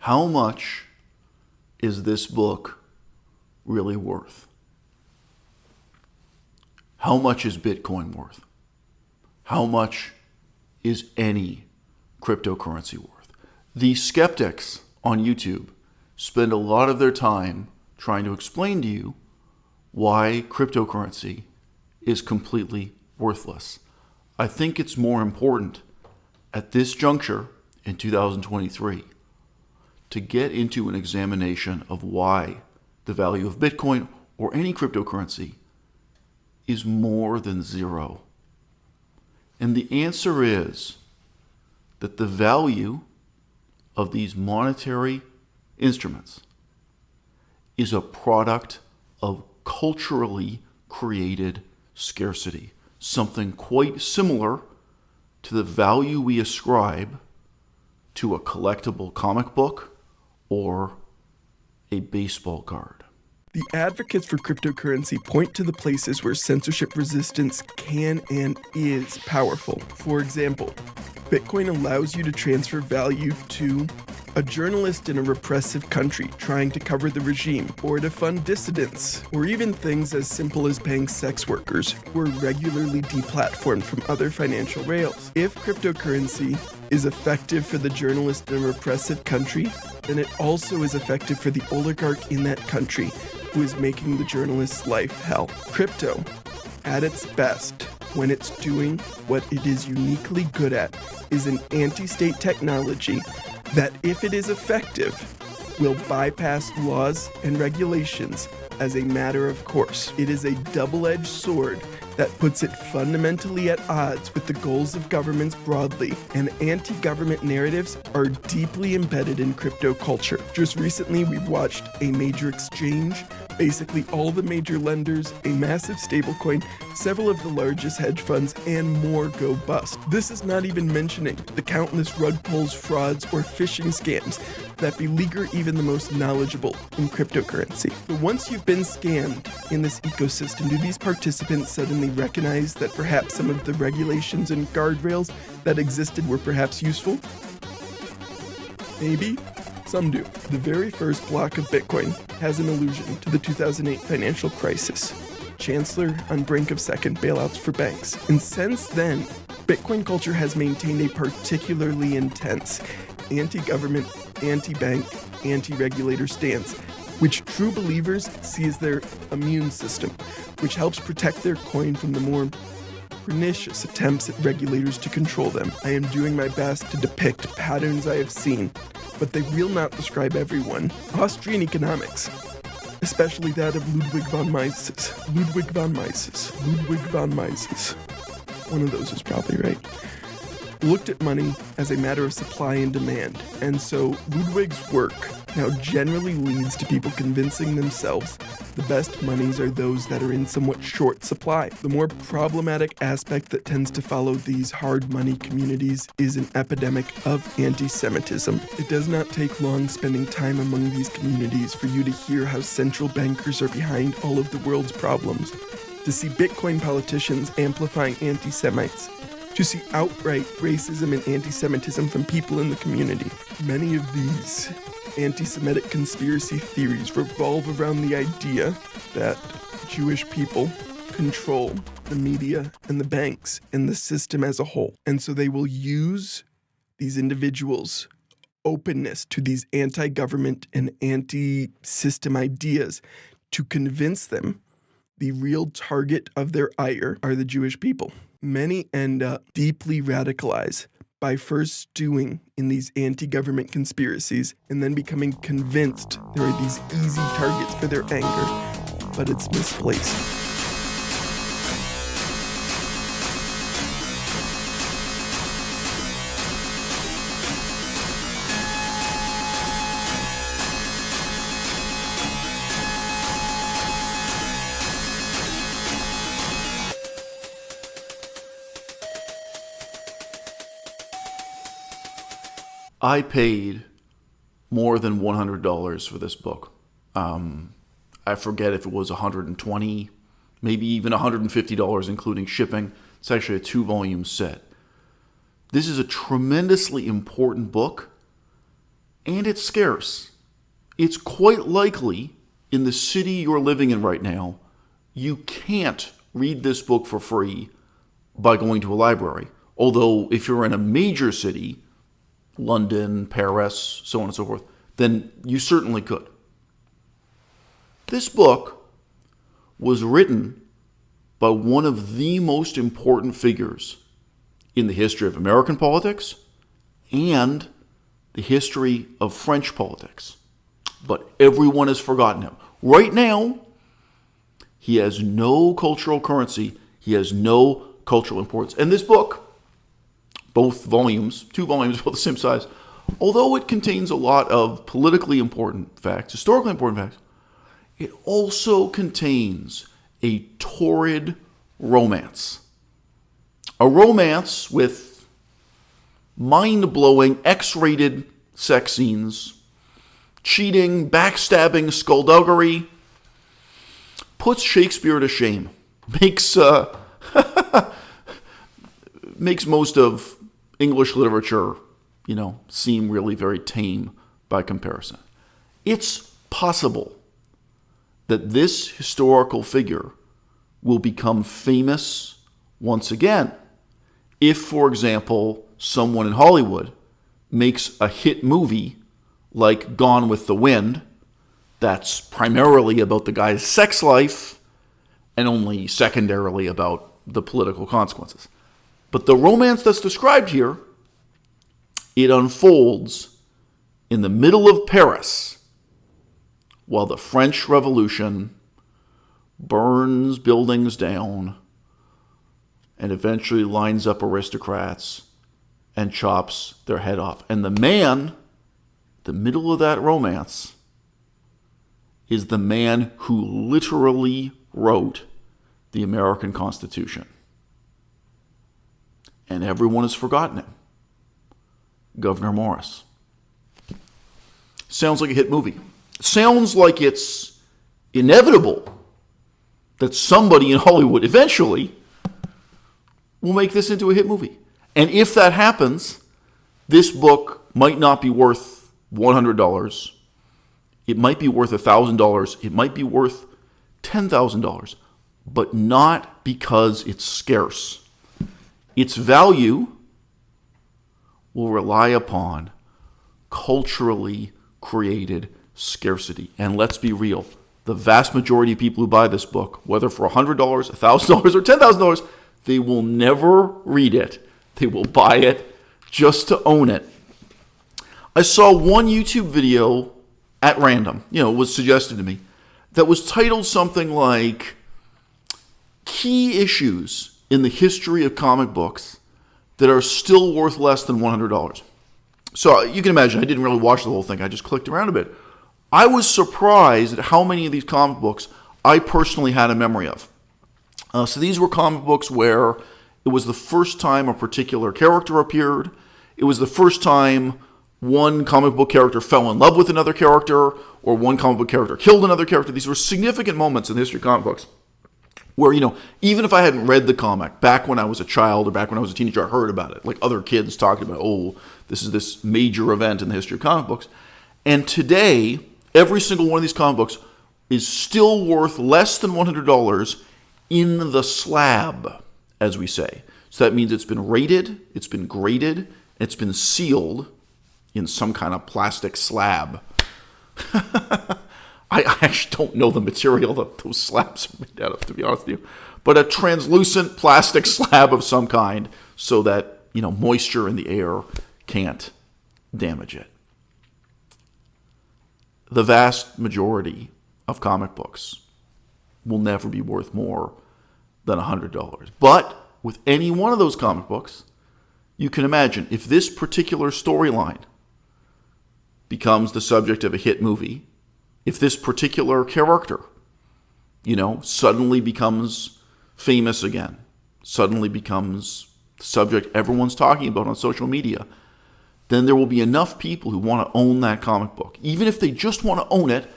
How much is this book really worth? How much is Bitcoin worth? How much is any cryptocurrency worth? The skeptics on YouTube spend a lot of their time trying to explain to you why cryptocurrency is completely worthless. I think it's more important at this juncture in 2023 to get into an examination of why the value of Bitcoin or any cryptocurrency is more than zero. And the answer is that the value of these monetary instruments is a product of culturally created scarcity, something quite similar to the value we ascribe to a collectible comic book or a baseball card. The advocates for cryptocurrency point to the places where censorship resistance can and is powerful. For example, Bitcoin allows you to transfer value to a journalist in a repressive country trying to cover the regime, or to fund dissidents, or even things as simple as paying sex workers who are regularly deplatformed from other financial rails. If cryptocurrency is effective for the journalist in a repressive country, then it also is effective for the oligarch in that country who is making the journalist's life hell. Crypto, at its best, when it's doing what it is uniquely good at, is an anti-state technology that, if it is effective, will bypass laws and regulations as a matter of course. It is a double-edged sword that puts it fundamentally at odds with the goals of governments broadly, and anti-government narratives are deeply embedded in crypto culture. Just recently, we've watched a major exchange, basically all the major lenders, a massive stablecoin, several of the largest hedge funds, and more go bust. This is not even mentioning the countless rug pulls, frauds, or phishing scams that beleaguer even the most knowledgeable in cryptocurrency. But once you've been scammed in this ecosystem, do these participants suddenly recognize that perhaps some of the regulations and guardrails that existed were perhaps useful? Maybe. Some do. The very first block of Bitcoin has an allusion to the 2008 financial crisis. Chancellor on brink of second bailouts for banks. And since then, Bitcoin culture has maintained a particularly intense anti-government, anti-bank, anti-regulator stance, which true believers see as their immune system, which helps protect their coin from the more pernicious attempts at regulators to control them. I am doing my best to depict patterns I have seen, but they will not describe everyone. Austrian economics, especially that of Ludwig von Mises. One of those is probably right. Looked at money as a matter of supply and demand. And so Ludwig's work now generally leads to people convincing themselves the best monies are those that are in somewhat short supply. The more problematic aspect that tends to follow these hard money communities is an epidemic of anti-Semitism. It does not take long spending time among these communities for you to hear how central bankers are behind all of the world's problems, to see Bitcoin politicians amplifying anti-Semites, to see outright racism and anti-Semitism from people in the community. Many of these anti-Semitic conspiracy theories revolve around the idea that Jewish people control the media and the banks and the system as a whole. And so they will use these individuals' openness to these anti-government and anti-system ideas to convince them the real target of their ire are the Jewish people. Many end up deeply radicalized by first stewing in these anti-government conspiracies and then becoming convinced there are these easy targets for their anger, but it's misplaced. I paid more than $100 for this book. I forget if it was $120, maybe even $150, including shipping. It's actually a 2-volume set. This is a tremendously important book and it's scarce. It's quite likely in the city you're living in right now, you can't read this book for free by going to a library. Although if you're in a major city, London, Paris, so on and so forth, then you certainly could. This book was written by one of the most important figures in the history of American politics and the history of French politics. But everyone has forgotten him. Right now, he has no cultural currency. He has no cultural importance. And this book, both volumes, 2 volumes, both the same size, although it contains a lot of politically important facts, historically important facts, it also contains a torrid romance. A romance with mind-blowing, X-rated sex scenes, cheating, backstabbing, skullduggery, puts Shakespeare to shame. Makes most of English literature, seem really very tame by comparison. It's possible that this historical figure will become famous once again if, for example, someone in Hollywood makes a hit movie like Gone with the Wind that's primarily about the guy's sex life and only secondarily about the political consequences. But the romance that's described here, it unfolds in the middle of Paris while the French Revolution burns buildings down and eventually lines up aristocrats and chops their head off. And the man, the middle of that romance, is the man who literally wrote the American Constitution. And everyone has forgotten him. Gouverneur Morris. Sounds like a hit movie. Sounds like it's inevitable that somebody in Hollywood eventually will make this into a hit movie. And if that happens, this book might not be worth $100. It might be worth $1,000. It might be worth $10,000. But not because it's scarce. Its value will rely upon culturally created scarcity. And let's be real, the vast majority of people who buy this book, whether for $100, $1,000, or $10,000, they will never read it. They will buy it just to own it. I saw one YouTube video at random, was suggested to me, that was titled something like Key Issues in the History of Comic Books that are still worth less than $100. So you can imagine, I didn't really watch the whole thing. I just clicked around a bit. I was surprised at how many of these comic books I personally had a memory of. So these were comic books where it was the first time a particular character appeared. It was the first time one comic book character fell in love with another character, or one comic book character killed another character. These were significant moments in the history of comic books where, even if I hadn't read the comic back when I was a child or back when I was a teenager, I heard about it. Like other kids talking about, this is this major event in the history of comic books. And today, every single one of these comic books is still worth less than $100 in the slab, as we say. So that means it's been rated, it's been graded, it's been sealed in some kind of plastic slab. I actually don't know the material that those slabs are made out of, to be honest with you. But a translucent plastic slab of some kind so that, moisture in the air can't damage it. The vast majority of comic books will never be worth more than $100. But with any one of those comic books, you can imagine if this particular storyline becomes the subject of a hit movie, if this particular character, suddenly becomes famous again, suddenly becomes the subject everyone's talking about on social media, then there will be enough people who want to own that comic book, even if they just want to own it,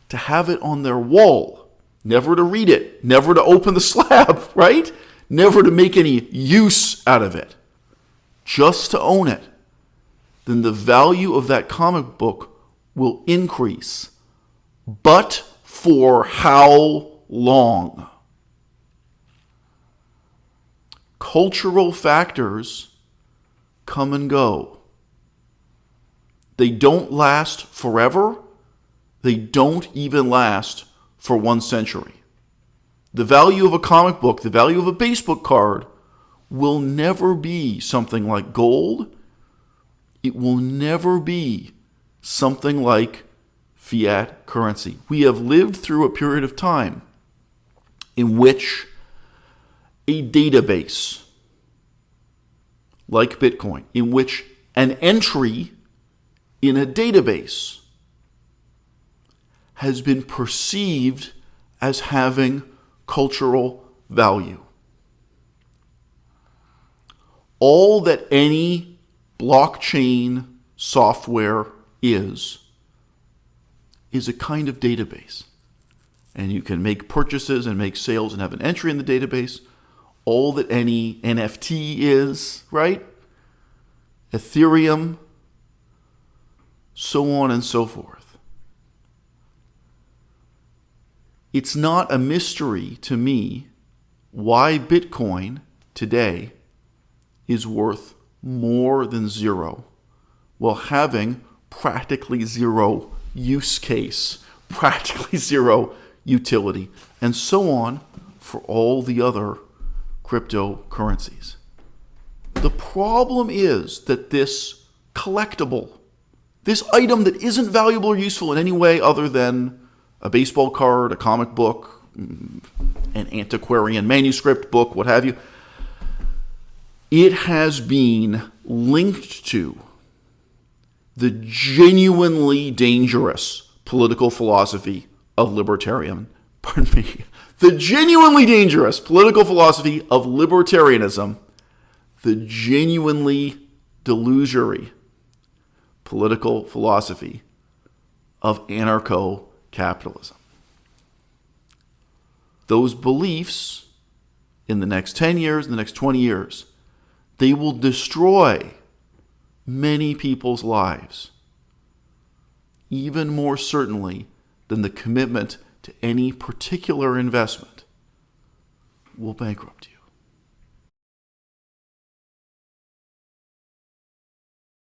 to have it on their wall, never to read it, never to open the slab, right? Never to make any use out of it, just to own it. then the value of that comic book will increase. But for how long? Cultural factors come and go. They don't last forever. They don't even last for 1 century. The value of a comic book, the value of a baseball card, will never be something like gold. It will never be something like fiat currency. We have lived through a period of time in which a database like Bitcoin, in which an entry in a database has been perceived as having cultural value. All that any blockchain software is a kind of database. And you can make purchases and make sales and have an entry in the database. All that any NFT is, right? Ethereum, so on and so forth. It's not a mystery to me why Bitcoin today is worth more than zero while having practically zero use case, practically zero utility, and so on for all the other cryptocurrencies. The problem is that this collectible, this item that isn't valuable or useful in any way other than a baseball card, a comic book, an antiquarian manuscript book, what have you, it has been linked to the genuinely dangerous political philosophy of the genuinely dangerous political philosophy of libertarianism, the genuinely delusory political philosophy of anarcho-capitalism. Those beliefs, in the next 10 years, in the next 20 years, they will destroy many people's lives, even more certainly than the commitment to any particular investment will bankrupt you.